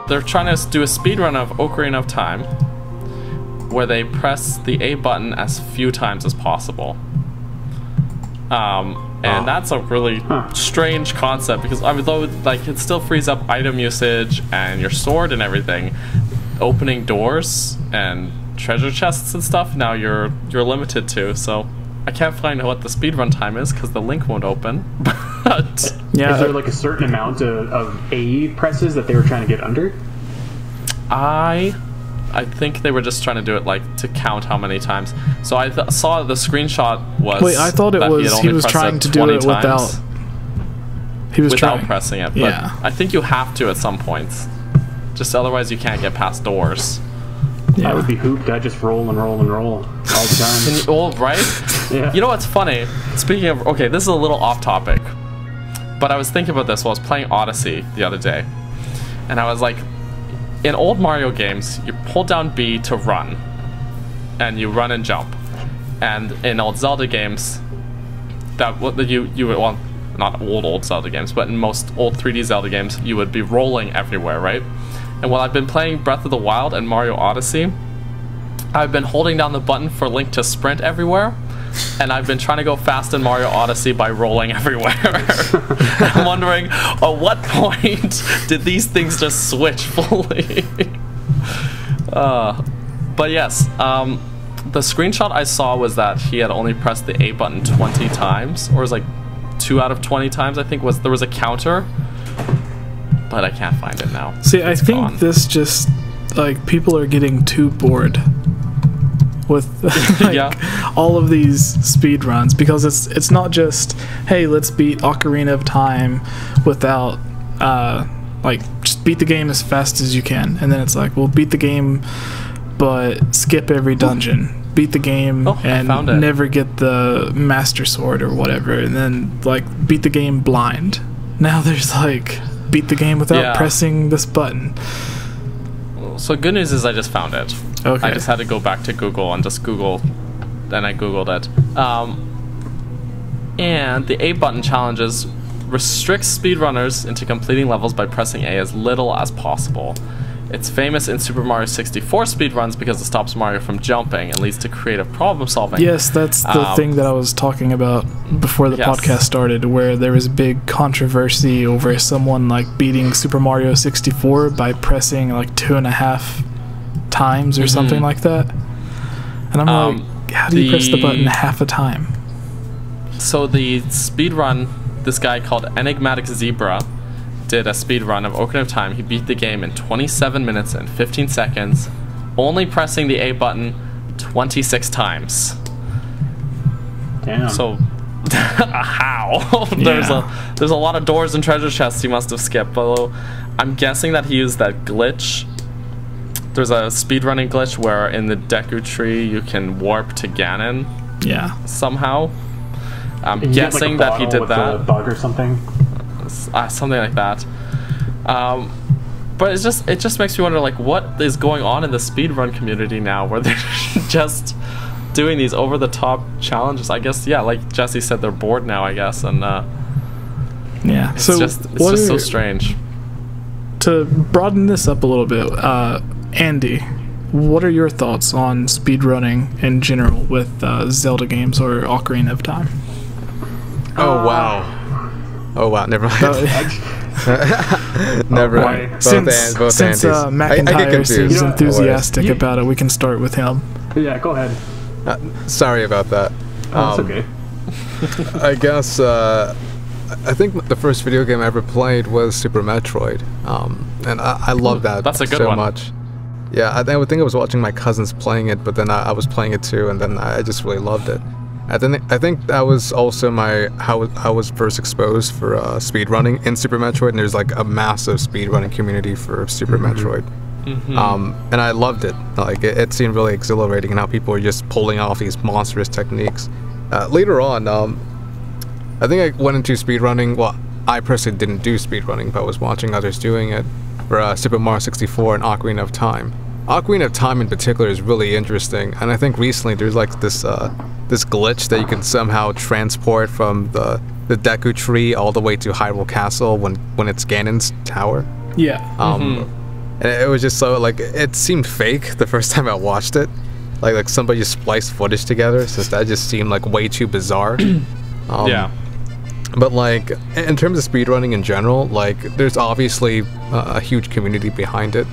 they're trying to do a speedrun of Ocarina of Time where they press the A button as few times as possible. And that's a really strange concept, because although like it still frees up item usage and your sword and everything, opening doors and treasure chests and stuff, now you're limited to. So I can't find what the speedrun time is because the link won't open. But yeah, is there like a certain amount of A presses that they were trying to get under? I think they were just trying to do it like to count how many times. So I saw the screenshot was. Wait, I thought it was he was trying to do it without. He was without trying. pressing it. But yeah. I think you have to at some points. Just otherwise you can't get past doors. Yeah. I would be hooped. I'd just roll and roll and roll all the time. And right? Yeah. You know what's funny? Speaking of, okay, this is a little off topic, but I was thinking about this while I was playing Odyssey the other day, and I was like, in old Mario games, you hold down B to run, and you run and jump. And in old Zelda games, that you well, not old Zelda games, but in most old 3D Zelda games, you would be rolling everywhere, right? And while I've been playing Breath of the Wild and Mario Odyssey, I've been holding down the button for Link to sprint everywhere, and I've been trying to go fast in Mario Odyssey by rolling everywhere. I'm wondering, at what point did these things just switch fully? But yes, the screenshot I saw was that he had only pressed the A button 20 times, or it was like 2 out of 20 times, I think. There was a counter, but I can't find it now. See, I think this just, like, people are getting too bored with like, all of these speed runs, because it's not just, hey, let's beat Ocarina of Time without like just beat the game as fast as you can, and then it's like, well, beat the game but skip every dungeon, beat the game and never get the Master Sword or whatever, and then like beat the game blind. Now there's like beat the game without pressing this button. So good news is I just found it. Okay. I just had to go back to Google and just Google, then I Googled it. And the A button challenges restricts speedrunners into completing levels by pressing A as little as possible. It's famous in Super Mario 64 speedruns because it stops Mario from jumping and leads to creative problem solving. Yes, that's the thing that I was talking about before the podcast started, where there was big controversy over someone like beating Super Mario 64 by pressing like 2.5 times or something like that. And I'm like, how do you press the button half a time? So the speedrun, this guy called Enigmatic Zebra did a speedrun of Ocarina of Time. He beat the game in 27 minutes and 15 seconds, only pressing the A button 26 times. Damn. So, how? There's a lot of doors and treasure chests he must have skipped, although I'm guessing that he used that glitch. There's a speedrunning glitch where in the Deku Tree you can warp to Ganon. Yeah. Somehow. I'm guessing like that he did that. A bug or something. Something like that. But it just makes me wonder, like, what is going on in the speedrun community now, where they're just doing these over-the-top challenges. I guess, yeah, like Jesse said, they're bored now, I guess, and yeah. It's just so strange. To broaden this up a little bit, Andy, what are your thoughts on speedrunning in general with Zelda games or Ocarina of Time? Oh wow. Oh wow, never mind. Never mind. Since Macintyre seems enthusiastic about it, we can start with him. Yeah, go ahead. Sorry about that. That's okay. I guess I think the first video game I ever played was Super Metroid, and I love that so much. Yeah, I think I was watching my cousins playing it, but then I was playing it too, and then I just really loved it. I think that was also how I was first exposed for speedrunning in Super Metroid, and there's like a massive speedrunning community for Super Metroid. And I loved it. Like it seemed really exhilarating, and how people were just pulling off these monstrous techniques. Later on, I think I went into speedrunning. Well, I personally didn't do speedrunning, but I was watching others doing it for Super Mario 64 and Ocarina of Time. Ocarina of Time in particular is really interesting, and I think recently there's like this glitch that you can somehow transport from the Deku Tree all the way to Hyrule Castle when it's Ganon's tower. Yeah. and it was just so like it seemed fake the first time I watched it, like somebody just spliced footage together. So that just seemed like way too bizarre. Yeah. But like in terms of speedrunning in general, like there's obviously a huge community behind it,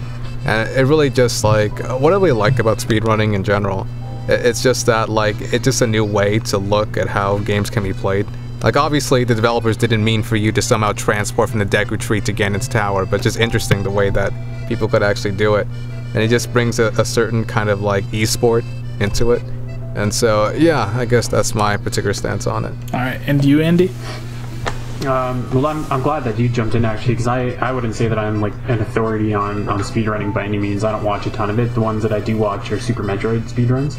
and it really just like what I really like about speedrunning in general, it's just that like it's just a new way to look at how games can be played. Like obviously the developers didn't mean for you to somehow transport from the Deku Tree to Ganon's Tower, but just interesting the way that people could actually do it, and it just brings a certain kind of like esport into it. And so yeah, I guess that's my particular stance on it. All right, and you, Andy? Well, I'm glad that you jumped in actually, because I wouldn't say that I'm like an authority on speedrunning by any means. I don't watch a ton of it. The ones that I do watch are Super Metroid speedruns.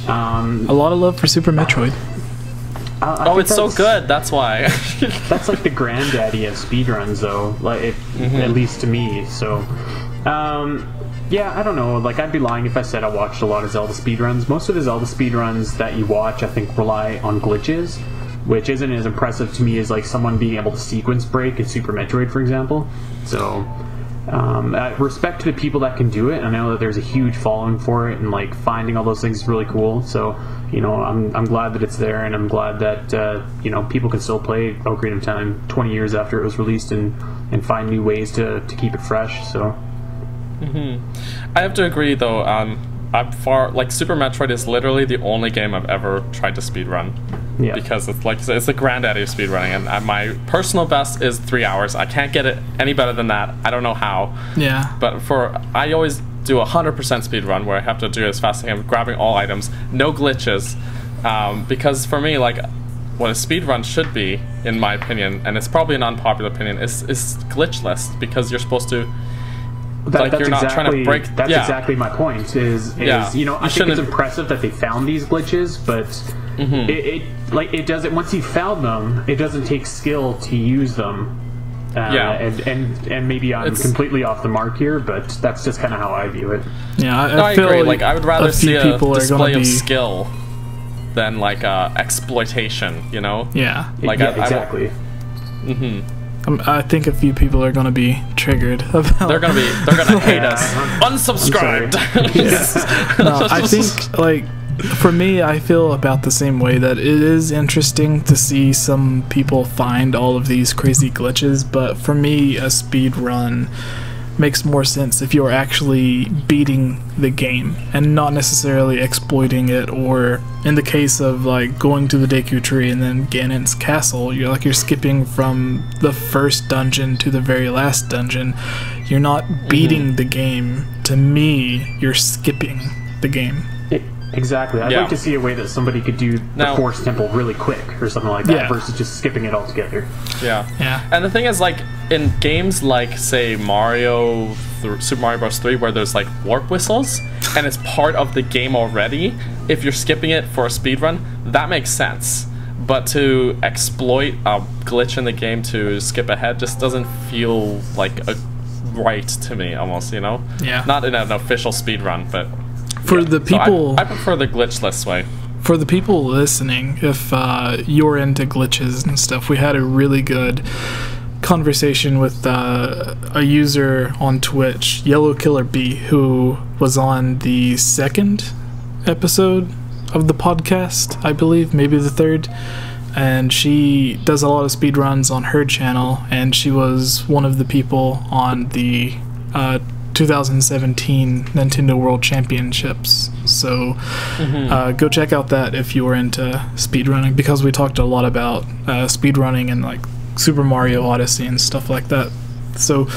A lot of love for Super Metroid. Oh, it's so good. That's why. That's like the granddaddy of speedruns, though. Like, at least to me. So, yeah, I don't know. Like, I'd be lying if I said I watched a lot of Zelda speedruns. Most of the Zelda speedruns that you watch, I think, rely on glitches, which isn't as impressive to me as like someone being able to sequence break in Super Metroid, for example. So, respect to the people that can do it. I know that there's a huge following for it, and like finding all those things is really cool. So, you know, I'm glad that it's there, and I'm glad that you know, people can still play Ocarina of Time 20 years after it was released and find new ways to keep it fresh. So. I have to agree though. I'm far like Super Metroid is literally the only game I've ever tried to speedrun. Yeah. Because it's like it's the granddaddy of speedrunning, and my personal best is 3 hours. I can't get it any better than that. I don't know how. Yeah. But I always do 100% speedrun where I have to do it as fast as I can, grabbing all items, no glitches. Because for me, like what a speedrun should be, in my opinion, and it's probably an unpopular opinion, is glitchless, because you're supposed to. That's you're not trying to break. That's exactly my point. Is you know, I think it's impressive that they found these glitches, but it doesn't. Once you found them, it doesn't take skill to use them. And maybe I'm completely off the mark here, but that's just kind of how I view it. Yeah, I feel agree. Like I would rather see a display of skill than like exploitation. You know? Yeah. Like exactly. I think a few people are going to be triggered about. They're going to hate us. Unsubscribed. No, I think like for me, I feel about the same way, that it is interesting to see some people find all of these crazy glitches, but for me, a speed run makes more sense if you're actually beating the game and not necessarily exploiting it, or in the case of like going to the Deku Tree and then Ganon's castle, you're skipping from the first dungeon to the very last dungeon. You're not beating the game. To me, you're skipping the game. Exactly. I'd like to see a way that somebody could do the Force Temple really quick or something like that versus just skipping it altogether. Yeah. And the thing is, like, in games like, say, Super Mario Bros. 3, where there's, like, warp whistles, and it's part of the game already, if you're skipping it for a speedrun, that makes sense. But to exploit a glitch in the game to skip ahead just doesn't feel like right to me, almost, you know? Yeah. Not in an official speedrun, but... For the people, so I prefer the glitchless way. For the people listening, if you're into glitches and stuff, we had a really good conversation with a user on Twitch, Yellow Killer B, who was on the second episode of the podcast, I believe, maybe the third. And she does a lot of speedruns on her channel, and she was one of the people on the 2017 Nintendo World Championships. So go check out that if you were into speedrunning, because we talked a lot about speedrunning and like Super Mario Odyssey and stuff like that. So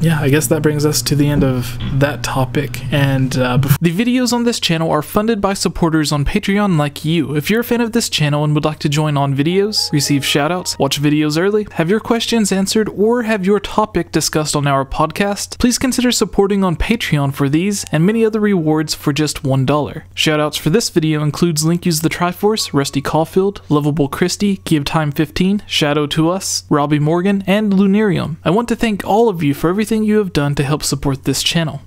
yeah, I guess that brings us to the end of that topic. And the videos on this channel are funded by supporters on Patreon like you. If you're a fan of this channel and would like to join on videos, receive shoutouts, watch videos early, have your questions answered, or have your topic discussed on our podcast, please consider supporting on Patreon for these and many other rewards for just $1. Shoutouts for this video includes Link Use the Triforce, Rusty Caulfield, Lovable Christy, Give Time 15, Shadow to Us, Robbie Morgan, and Lunarium. I want to thank all of you for everything you have done to help support this channel.